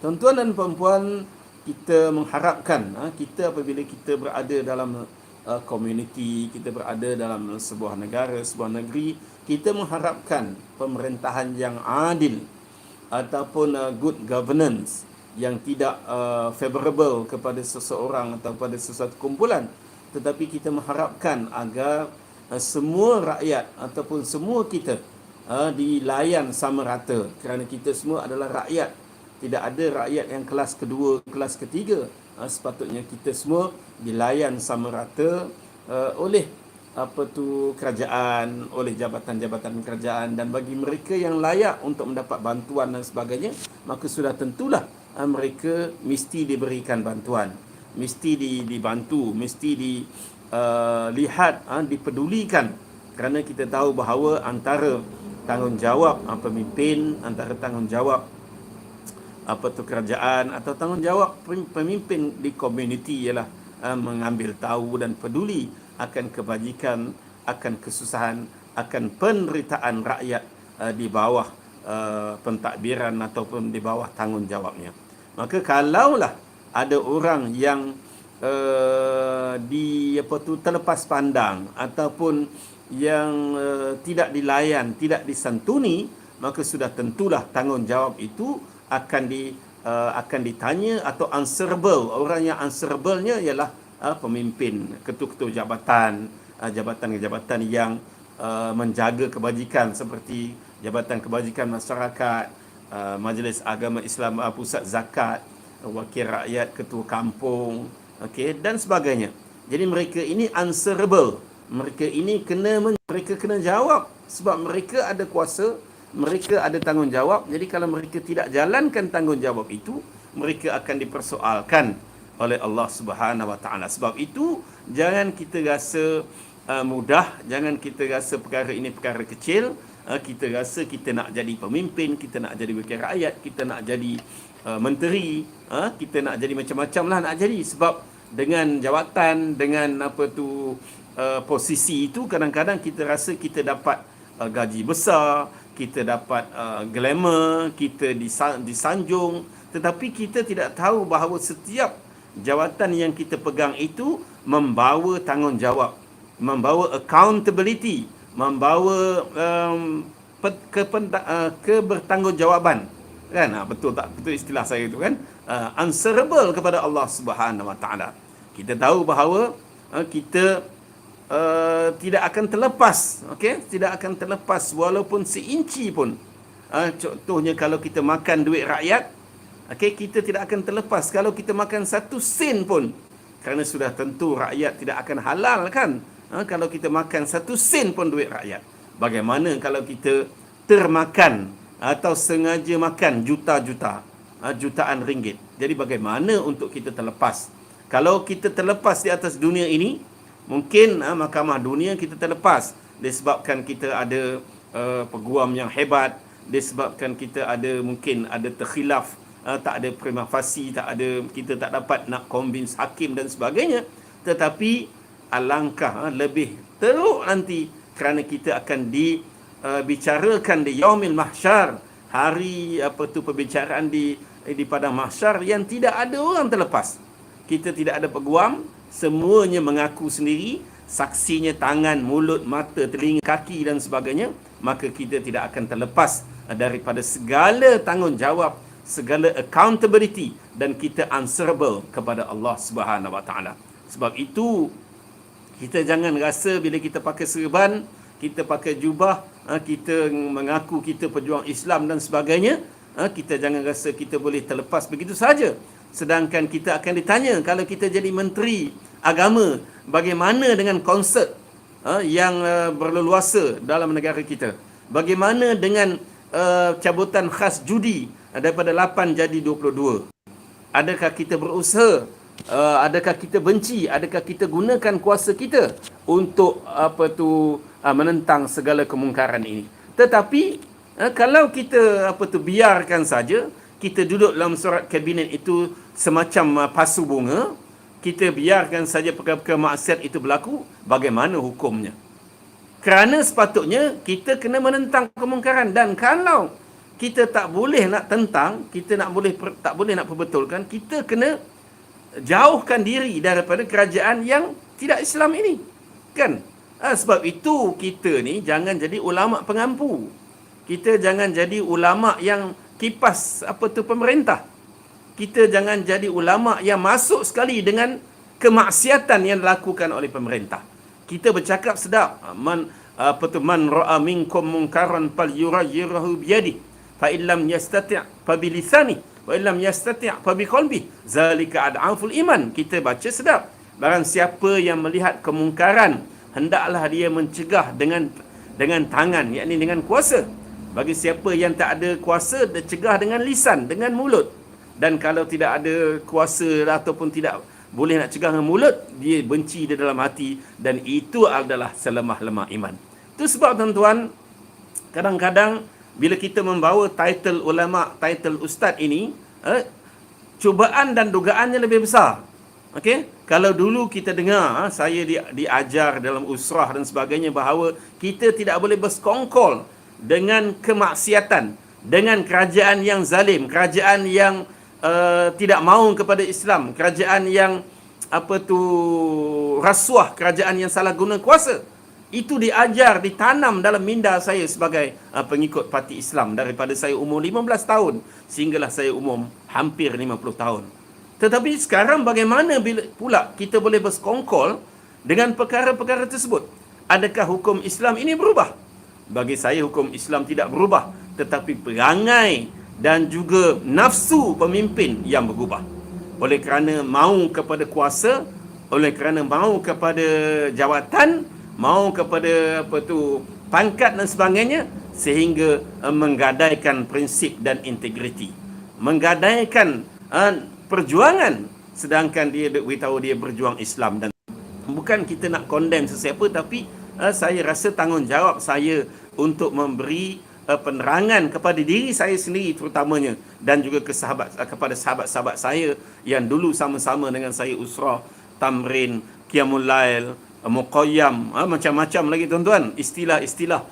Tuan-tuan dan puan-puan, kita mengharapkan kita apabila kita berada dalam komuniti, kita berada dalam sebuah negara, sebuah negeri, kita mengharapkan pemerintahan yang adil ataupun good governance yang tidak favorable kepada seseorang atau pada sesuatu kumpulan, tetapi kita mengharapkan agar semua rakyat ataupun semua kita dilayan sama rata, kerana kita semua adalah rakyat. Tidak ada rakyat yang kelas kedua, kelas ketiga. Sepatutnya kita semua dilayan sama rata oleh kerajaan, oleh jabatan-jabatan kerajaan, dan bagi mereka yang layak untuk mendapat bantuan dan sebagainya, maka sudah tentulah mereka mesti diberikan bantuan, mesti dibantu, mesti dilihat, dipedulikan, kerana kita tahu bahawa antara tanggungjawab pemimpin, antara tanggungjawab kerajaan atau tanggungjawab pemimpin di komuniti ialah mengambil tahu dan peduli akan kebajikan, akan kesusahan, akan penderitaan rakyat di bawah pentadbiran ataupun di bawah tanggungjawabnya. Maka kalaulah ada orang yang terlepas pandang ataupun yang tidak dilayan, tidak disantuni, maka sudah tentulah tanggungjawab itu akan ditanya atau answerable. Orang yang answerable-nya ialah pemimpin, ketua-ketua jabatan, jabatan-jabatan yang menjaga kebajikan seperti Jabatan Kebajikan Masyarakat, Majlis Agama Islam Pusat Zakat, Wakil Rakyat, Ketua Kampung, dan sebagainya. Jadi mereka ini answerable. Mereka ini mereka kena jawab sebab mereka ada kuasa, mereka ada tanggungjawab. Jadi kalau mereka tidak jalankan tanggungjawab itu, mereka akan dipersoalkan oleh Allah Subhanahu Wa Taala. Sebab itu jangan kita rasa mudah, jangan kita rasa perkara ini perkara kecil. Kita rasa kita nak jadi pemimpin, kita nak jadi wakil rakyat, kita nak jadi menteri, kita nak jadi macam-macam lah nak jadi. Sebab dengan jawatan, dengan posisi itu, kadang-kadang kita rasa kita dapat gaji besar, kita dapat glamour, kita disanjung, tetapi kita tidak tahu bahawa setiap jawatan yang kita pegang itu membawa tanggungjawab, membawa accountability, membawa kebertanggungjawaban, kan? Betul tak? Betul istilah saya itu, kan? Answerable kepada Allah Subhanahu Wa Taala. Kita tahu bahawa kita tidak akan terlepas, tidak akan terlepas walaupun seinci pun. Contohnya kalau kita makan duit rakyat, kita tidak akan terlepas kalau kita makan 1 sen pun, kerana sudah tentu rakyat tidak akan halal, kan? Kalau kita makan 1 sen pun duit rakyat. Bagaimana kalau kita termakan atau sengaja makan juta-juta, jutaan ringgit? Jadi bagaimana untuk kita terlepas? Kalau kita terlepas di atas dunia ini, mungkin mahkamah dunia kita terlepas disebabkan kita ada peguam yang hebat, disebabkan kita mungkin ada terkhilaf, tak ada prima facie, kita tak dapat nak convince hakim dan sebagainya. Tetapi alangkah lebih teruk nanti, kerana kita akan dibicarakan di yaumil mahsyar, hari perbicaraan di padang mahsyar yang tidak ada orang terlepas. Kita tidak ada peguam, semuanya mengaku sendiri, saksinya tangan, mulut, mata, telinga, kaki dan sebagainya. Maka kita tidak akan terlepas daripada segala tanggungjawab, segala accountability, dan kita answerable kepada Allah Subhanahu Wa Taala. Sebab itu kita jangan rasa bila kita pakai serban, kita pakai jubah, kita mengaku kita pejuang Islam dan sebagainya, kita jangan rasa kita boleh terlepas begitu saja. Sedangkan kita akan ditanya kalau kita jadi menteri agama, bagaimana dengan konsert yang berleluasa dalam negara kita? Bagaimana dengan cabutan khas judi daripada 8 jadi 22? Adakah kita berusaha? Adakah kita benci? Adakah kita gunakan kuasa kita untuk menentang segala kemungkaran ini? Tetapi kalau kita biarkan saja, kita duduk dalam surat kabinet itu semacam pasu bunga, kita biarkan saja perkara-perkara maksiat itu berlaku, bagaimana hukumnya? Kerana sepatutnya kita kena menentang kemungkaran. Dan kalau kita tak boleh nak tentang, kita tak boleh nak perbetulkan, kita kena jauhkan diri daripada kerajaan yang tidak Islam ini. Kan? Sebab itu kita ni jangan jadi ulama pengampu. Kita jangan jadi ulama yang kipas pemerintah. Kita jangan jadi ulama yang masuk sekali dengan kemaksiatan yang dilakukan oleh pemerintah. Kita bercakap sedap, man ra'a minkum munkaran falyughayyirhu biyadihi fa illam yastati' fa bilisani wa illam yastati' fa biqalbi zalika ad'aful iman. Kita baca sedap, barang siapa yang melihat kemungkaran hendaklah dia mencegah dengan tangan, yakni dengan kuasa. Bagi siapa yang tak ada kuasa, dia cegah dengan lisan, dengan mulut. Dan kalau tidak ada kuasa ataupun tidak boleh nak cegah dengan mulut, dia benci di dalam hati, dan itu adalah selemah-lemah iman. Itu sebab tuan-tuan, kadang-kadang bila kita membawa title ulama, title ustaz ini, cubaan dan dugaannya lebih besar. Okey, kalau dulu kita dengar, saya diajar dalam usrah dan sebagainya bahawa kita tidak boleh bersekongkol dengan kemaksiatan, dengan kerajaan yang zalim, kerajaan yang tidak mahu kepada Islam, kerajaan yang rasuah, kerajaan yang salah guna kuasa. Itu diajar, ditanam dalam minda saya sebagai pengikut parti Islam daripada saya umur 15 tahun sehinggalah saya umur hampir 50 tahun. Tetapi sekarang bagaimana bila pula kita boleh bersekongkol dengan perkara-perkara tersebut? Adakah hukum Islam ini berubah? Bagi saya hukum Islam tidak berubah, tetapi perangai dan juga nafsu pemimpin yang berubah. Oleh kerana mahu kepada kuasa, oleh kerana mahu kepada jawatan, mahu kepada pangkat dan sebagainya, sehingga menggadaikan prinsip dan integriti, menggadaikan perjuangan, sedangkan dia beritahu dia berjuang Islam. Dan bukan kita nak condemn sesiapa, tapi saya rasa tanggungjawab saya untuk memberi penerangan kepada diri saya sendiri terutamanya, dan juga kepada sahabat-sahabat saya yang dulu sama-sama dengan saya usrah, tamrin, qiyamul lail, muqayyam, macam-macam lagi tuan-tuan, istilah-istilah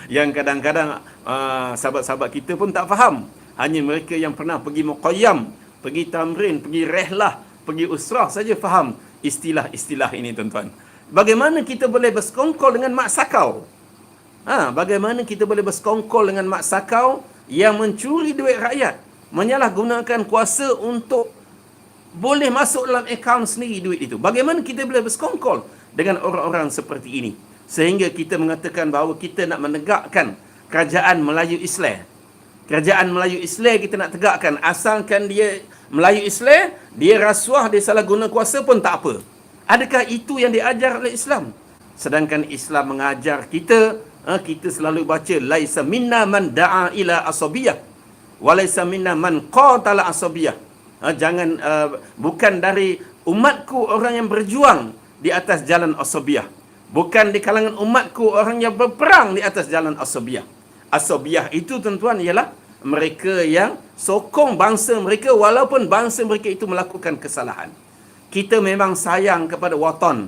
yang kadang-kadang sahabat-sahabat kita pun tak faham. Hanya mereka yang pernah pergi muqayyam, pergi tamrin, pergi rehlah, pergi usrah saja faham istilah-istilah ini tuan-tuan. Bagaimana kita boleh bersekongkol dengan mak sakau? Bagaimana kita boleh bersekongkol dengan mak sakau yang mencuri duit rakyat, menyalahgunakan kuasa untuk boleh masuk dalam akaun sendiri duit itu? Bagaimana kita boleh bersekongkol dengan orang-orang seperti ini? Sehingga kita mengatakan bahawa kita nak menegakkan kerajaan Melayu Islam. Kerajaan Melayu Islam kita nak tegakkan, asalkan dia Melayu Islam, dia rasuah, dia salah guna kuasa pun tak apa. Adakah itu yang diajar oleh Islam? Sedangkan Islam mengajar kita, kita selalu baca laisa minna man da'a ila asabiyah wa laisa minna man qatala asabiyah. Jangan bukan dari umatku orang yang berjuang di atas jalan asabiyah. Bukan di kalangan umatku orang yang berperang di atas jalan asabiyah. Asabiyah itu tuan-tuan ialah mereka yang sokong bangsa mereka walaupun bangsa mereka itu melakukan kesalahan. Kita memang sayang kepada watan.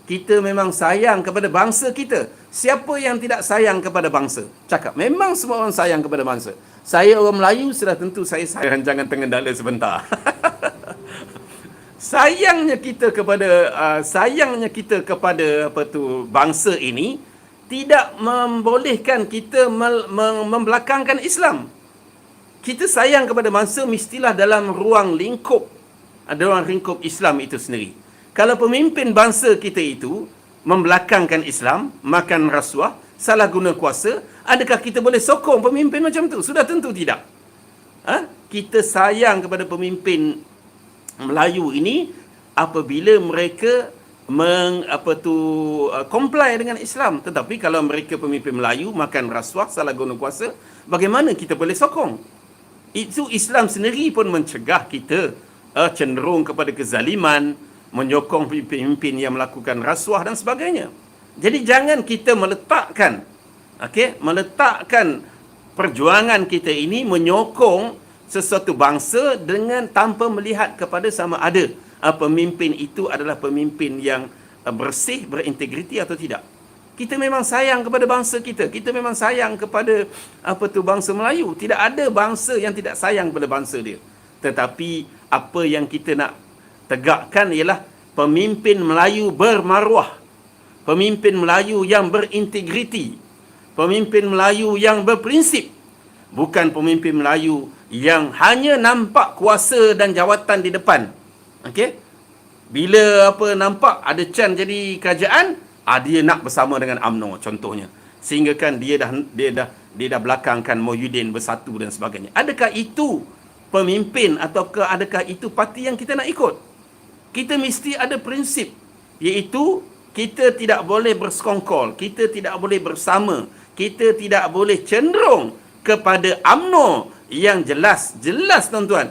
Kita memang sayang kepada bangsa kita. Siapa yang tidak sayang kepada bangsa? Cakap, memang semua orang sayang kepada bangsa. Saya orang Melayu, sudah tentu saya sayang. Jangan tengendala sebentar. Sayangnya kita kepada bangsa ini tidak membolehkan kita membelakangkan Islam. Kita sayang kepada bangsa mestilah dalam ruang lingkup Islam itu sendiri. Kalau pemimpin bangsa kita itu membelakangkan Islam, makan rasuah, salah guna kuasa, adakah kita boleh sokong pemimpin macam tu? Sudah tentu tidak. Kita sayang kepada pemimpin Melayu ini apabila mereka comply dengan Islam. Tetapi kalau mereka pemimpin Melayu makan rasuah, salah guna kuasa, bagaimana kita boleh sokong? Itu Islam sendiri pun mencegah kita cenderung kepada kezaliman, menyokong pemimpin yang melakukan rasuah dan sebagainya. Jadi jangan kita meletakkan perjuangan kita ini menyokong sesuatu bangsa dengan tanpa melihat kepada sama ada pemimpin itu adalah pemimpin yang bersih, berintegriti atau tidak. Kita memang sayang kepada bangsa kita. Kita memang sayang kepada bangsa Melayu. Tidak ada bangsa yang tidak sayang kepada bangsa dia. Tetapi apa yang kita nak tegakkan ialah pemimpin Melayu bermaruah. Pemimpin Melayu yang berintegriti. Pemimpin Melayu yang berprinsip. Bukan pemimpin Melayu yang hanya nampak kuasa dan jawatan di depan. Okey? Bila nampak ada can jadi kerajaan, dia nak bersama dengan UMNO contohnya. Sehingga kan dia dah belakangkan Muhyiddin bersatu dan sebagainya. Adakah itu pemimpin ataukah adakah itu parti yang kita nak ikut? Kita mesti ada prinsip, iaitu kita tidak boleh bersekongkol, kita tidak boleh bersama, kita tidak boleh cenderung kepada UMNO yang jelas tuan-tuan,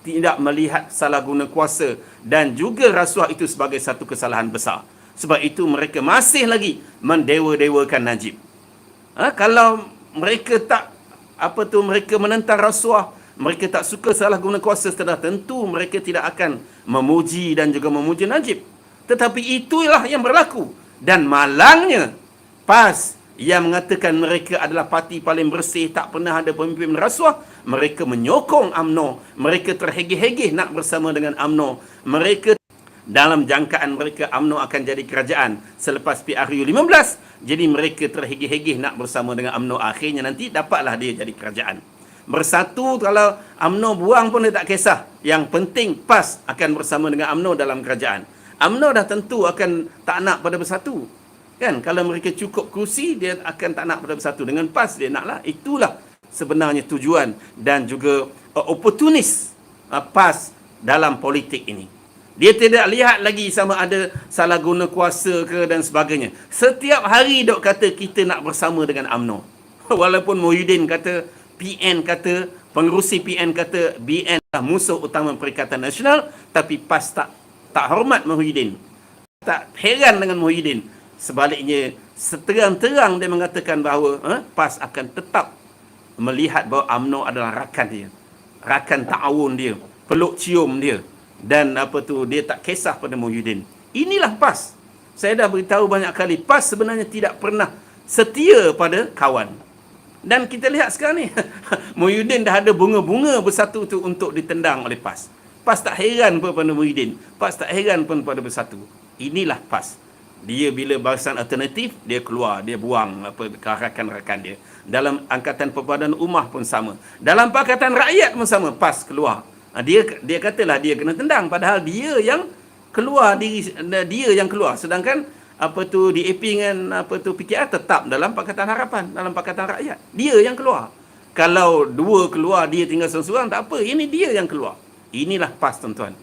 tidak melihat salah guna kuasa dan juga rasuah itu sebagai satu kesalahan besar. Sebab itu mereka masih lagi mendewa-dewakan Najib. Kalau mereka tak mereka menentang rasuah, mereka tak suka salah guna kuasa, setelah tentu mereka tidak akan memuji dan juga memuji Najib. Tetapi itulah yang berlaku. Dan malangnya PAS yang mengatakan mereka adalah parti paling bersih, tak pernah ada pemimpin rasuah, mereka menyokong UMNO, mereka terhegeh-hegeh nak bersama dengan UMNO. Mereka dalam jangkaan mereka UMNO akan jadi kerajaan selepas PRU 15. Jadi mereka terhegeh-hegeh nak bersama dengan UMNO. Akhirnya nanti dapatlah dia jadi kerajaan. Bersatu, kalau UMNO buang pun dia tak kisah. Yang penting PAS akan bersama dengan UMNO dalam kerajaan. UMNO dah tentu akan tak nak pada bersatu. Kan? Kalau mereka cukup kursi, dia akan tak nak pada bersatu. Dengan PAS dia naklah. Itulah sebenarnya tujuan dan juga oportunis PAS dalam politik ini. Dia tidak lihat lagi sama ada salah guna kuasa ke dan sebagainya. Setiap hari dok kata kita nak bersama dengan UMNO. Walaupun Muhyiddin kata, PN kata, pengerusi PN kata BN adalah musuh utama Perikatan Nasional, tapi PAS tak hormat Muhyiddin. Tak heran dengan Muhyiddin. Sebaliknya, seterang-terang dia mengatakan bahawa PAS akan tetap melihat bahawa UMNO adalah rakan dia. Rakan ta'awun dia. Peluk cium dia. Dan dia tak kisah pada Muhyiddin. Inilah PAS. Saya dah beritahu banyak kali, PAS sebenarnya tidak pernah setia pada kawan. Dan kita lihat sekarang ni, Muhyiddin dah ada bunga-bunga bersatu tu untuk ditendang oleh PAS. PAS tak heran pun pada Muhyiddin. PAS tak heran pun pada bersatu. Inilah PAS. Dia bila barisan alternatif, dia keluar, dia buang ke rakan-rakan dia. Dalam Angkatan Perpaduan Ummah pun sama. Dalam Pakatan Rakyat pun sama, PAS keluar. Dia katalah dia kena tendang, padahal dia yang keluar dia yang keluar, sedangkan DAP dengan PKR tetap dalam Pakatan Harapan, dalam Pakatan Rakyat. Dia yang keluar. Kalau dua keluar, dia tinggal seorang-seorang, tak apa, ini dia yang keluar. Inilah PAS, tuan-tuan.